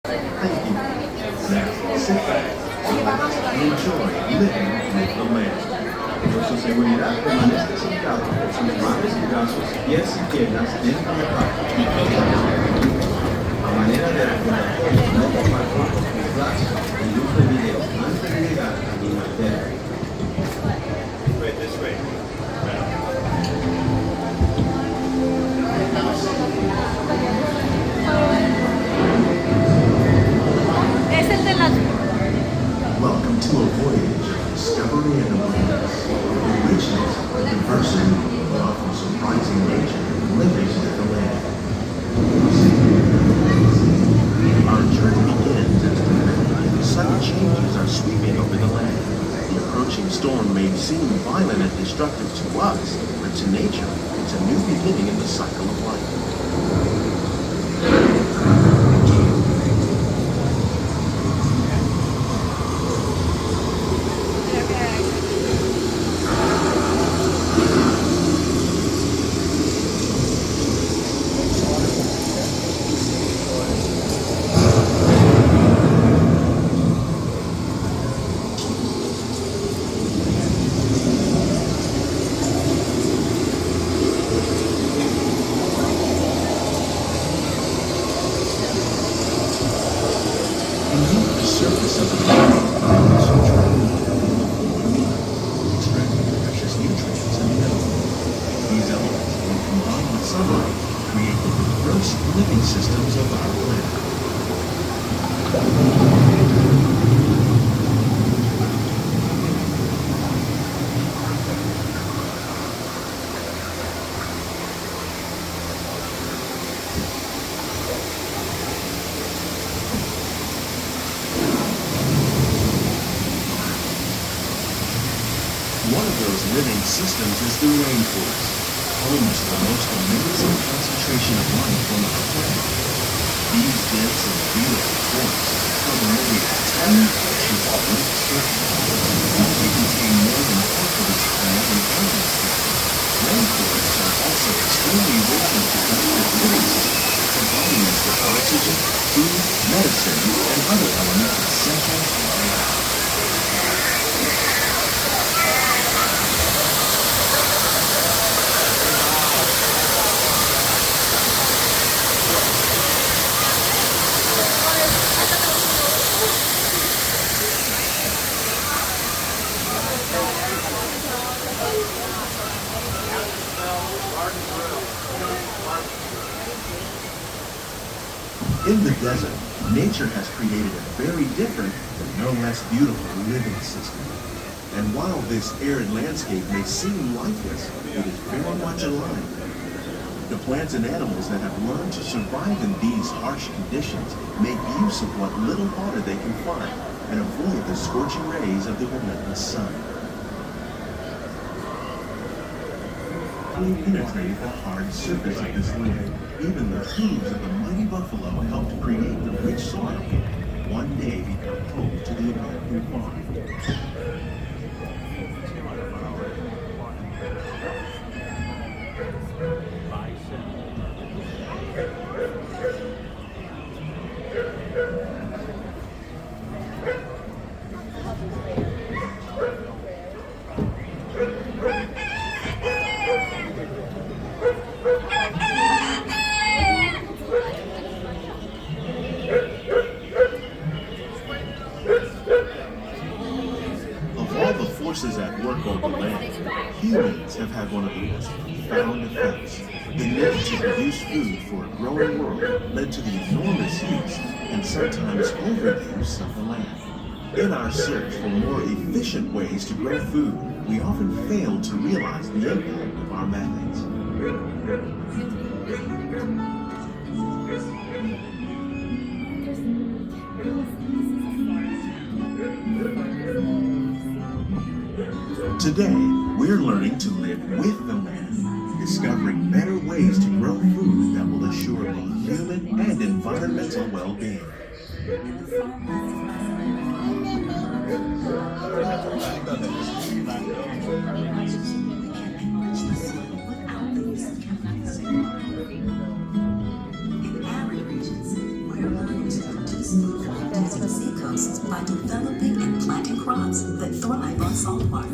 Thank you. Now, sit back, relax, and enjoy living with the land. Por su seguridad, permanezca sentado con sus manos y brazos, pies y piernas dentro del parque. A manera de recordatorio, no tomar fotos con flash y luz de video antes de llegar a Animal Kingdom. Wait, this way. Welcome to a voyage of discovery and awareness, the richness, the diversity, the often surprising nature living with the land. Our journey begins as the sudden changes are sweeping over the land. The approaching storm may seem violent and destructive to us, but to nature, it's a new beginning in the cycle of life. One of those living systems is the rainforest, home to the most amazing concentration of life on our planet. These dense and beautiful forests cover nearly a tiny fraction of the Earth's surface. They contain more than half of its plant and animal species. Rainforests are also extremely rich and productive living systems, providing us with oxygen, food, medicine, and other elements essential to our life. In the desert, nature has created a very different, but no less beautiful living system. And while this arid landscape may seem lifeless, it is very much alive. The plants and animals that have learned to survive in these harsh conditions make use of what little water they can find and avoid the scorching rays of the relentless sun. Penetrate the hard surface of this land. Even the hooves of the mighty buffalo helped create the rich soil. One day become home to the American farm. Forces at work on the land, humans have had one of the most profound effects. The need to produce food for a growing world led to the enormous use and sometimes overuse of the land. In our search for more efficient ways to grow food, we often fail to realize the impact of our methods. Today, we're learning to live with the land, discovering better ways to grow food that will assure both human and environmental well-being. coasts by developing and planting crops that thrive on salt water.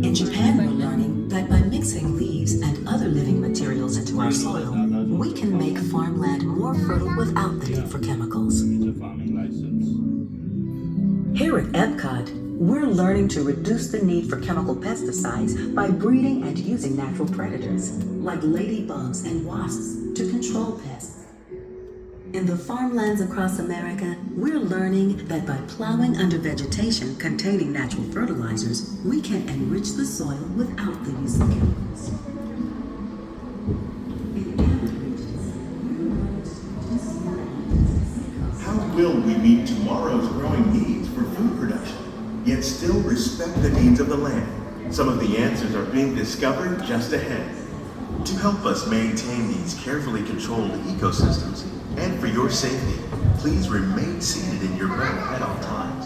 In Japan, we're learning that by mixing leaves and other living materials into our soil, we can make farmland more fertile without the need for chemicals. Here at Epcot, we're learning to reduce the need for chemical pesticides by breeding and using natural predators, like ladybugs and wasps, to control pests. In the farmlands across America, we're learning that by plowing under vegetation containing natural fertilizers, we can enrich the soil without the use of chemicals. How will we meet tomorrow's growing needs for food production, yet still respect the needs of the land? Some of the answers are being discovered just ahead. To help us maintain these carefully controlled ecosystems, and for your safety, please remain seated in your boat at all times.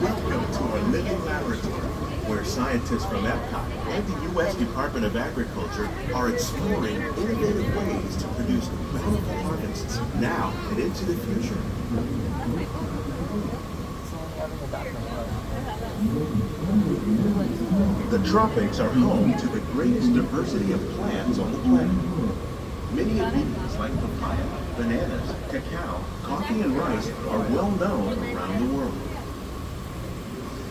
Welcome to our living laboratory, where scientists from Epcot and the U.S. Department of Agriculture are exploring innovative ways to produce bountiful harvests now and into the future. The tropics are home to the greatest diversity of plants on the planet. Many of these, like papaya, bananas, cacao, coffee, and rice, are well known around the world.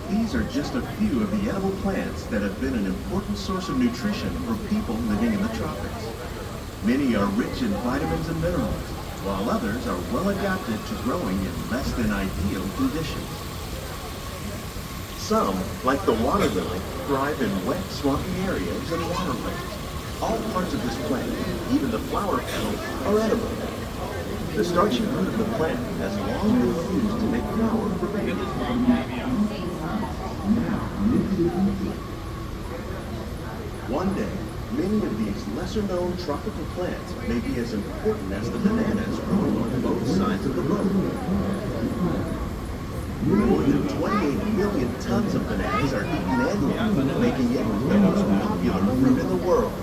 These are just a few of the edible plants that have been an important source of nutrition for people living in the tropics. Many are rich in vitamins and minerals, while others are well adapted to growing in less than ideal conditions. Some, like the water lily, thrive in wet, swampy areas and waterways. All parts of this plant, even the flower petals, are edible. The starchy root of the plant has long been used to make flour for babies. One day, many of these lesser-known tropical plants may be as important as the bananas growing on both sides of the road. More than 28 million tons of bananas are eaten annually, making it the most popular fruit in the world.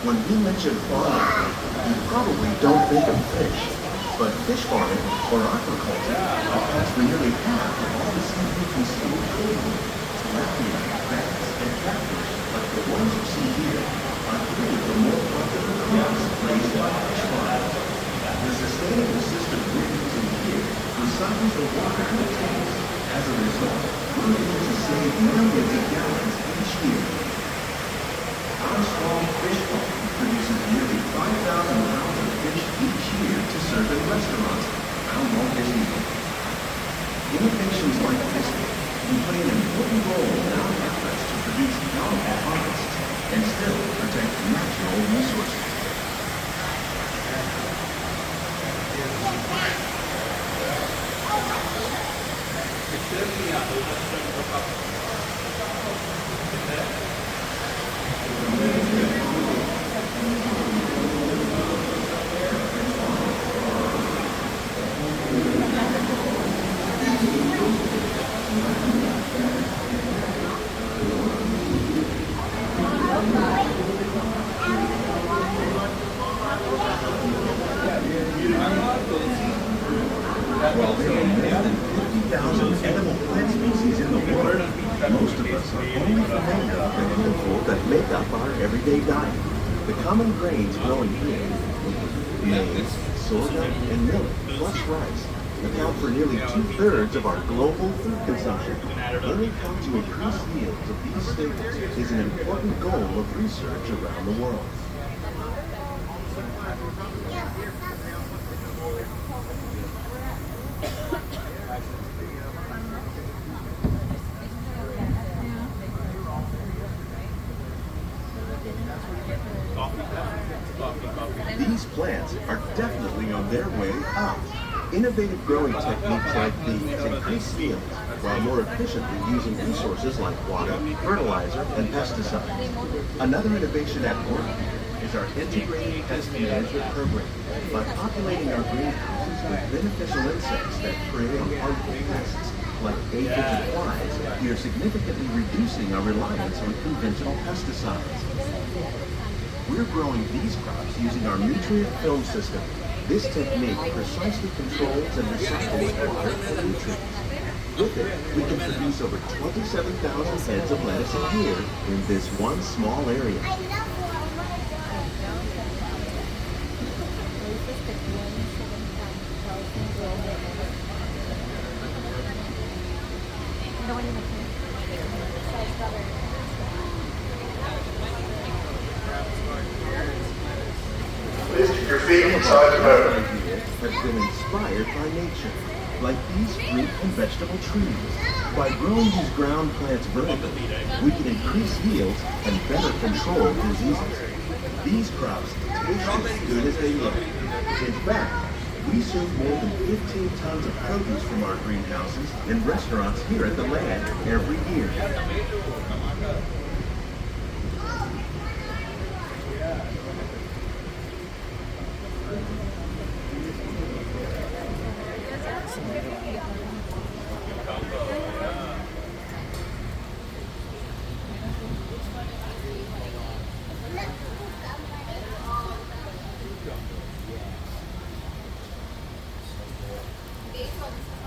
When we mention farming, you probably don't think of fish, but fish farming, or aquaculture, accounts for nearly half of all the seafood consumed globally. Tilapia, bass, and catfish, like the ones you see here, are three of the more popular crops raised by fish farmers. The sustainable system we're using here recycles the water in the tanks. As a result, we're able to save millions of gallons each year. Our small fish farm produces nearly 5,000 pounds of fish each year to serve in restaurants around Walt Disney World. Innovations like this can play an important role in our efforts to produce bountiful harvests and still protect natural resources. While there are more than 50,000 edible plant species in the world, most of us are only familiar with the handful that make up our everyday diet. The common grains growing here, maize, sorghum, and millet, plus rice, account for nearly 2/3 of our global food consumption. Learning how to increase yields of these staples is an important goal of research around the world. These plants are definitely on their way up. Innovative growing techniques like these increase yields while more efficiently using resources like water, fertilizer, and pesticides. Another innovation at work is our integrated pest management program. By populating our greenhouses with beneficial insects that prey on harmful pests like aphids and flies, we are significantly reducing our reliance on conventional pesticides. We're growing these crops using our nutrient film system. This technique precisely controls and recycles water and nutrients. With it, we can produce over 27,000 heads of lettuce a year in this one small area. Please keep your feet inside the boat. Have been inspired by nature, like these fruit and vegetable trees. By growing these ground plants vertically, we can increase yields and better control diseases. These crops taste as good as they look. In fact, we serve more than 15 tons of produce from our greenhouses in restaurants here at the land every year.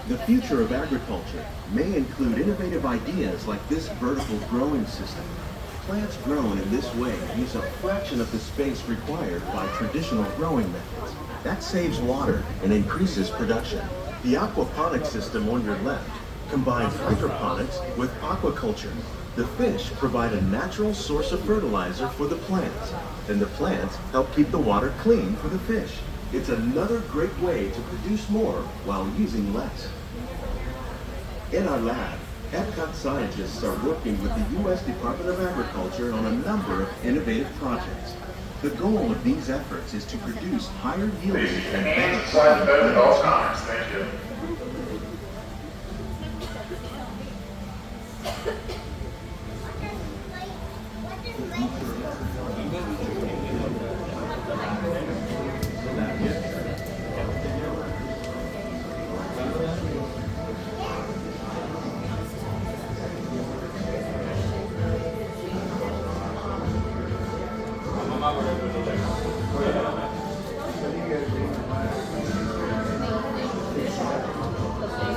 The future of agriculture may include innovative ideas like this vertical growing system. Plants grown in this way use a fraction of the space required by traditional growing methods. That saves water and increases production. The aquaponics system on your left combines hydroponics with aquaculture. The fish provide a natural source of fertilizer for the plants, and the plants help keep the water clean for the fish. It's another great way to produce more while using less. In our lab, Epcot scientists are working with the U.S. Department of Agriculture on a number of innovative projects. The goal of these efforts is to produce higher yields Please keep and your hands better inside the boat at all quality. times. Thank you.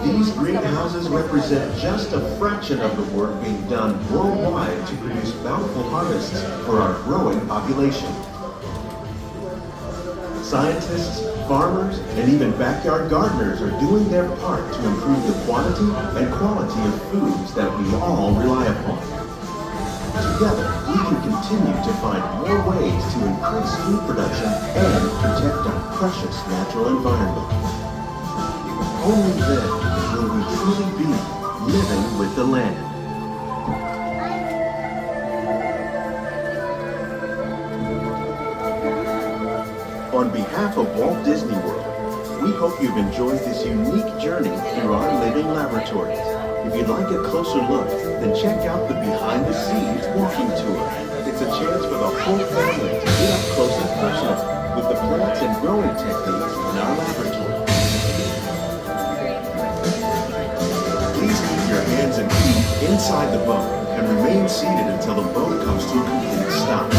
These greenhouses represent just a fraction of the work being done worldwide to produce bountiful harvests for our growing population. Scientists, farmers, and even backyard gardeners are doing their part to improve the quantity and quality of foods that we all rely upon. Together, we can continue to find more ways to increase food production and protect our precious natural environment. Only then will we truly be living with the land. On behalf of Walt Disney World, we hope you've enjoyed this unique journey through our living laboratories. If you'd like a closer look, then check out the Behind the Scenes walking tour. It's a chance for the whole family to get up close and personal with the plants and growing techniques in our laboratory. Please keep your hands and feet inside the boat and remain seated until the boat comes to a complete stop.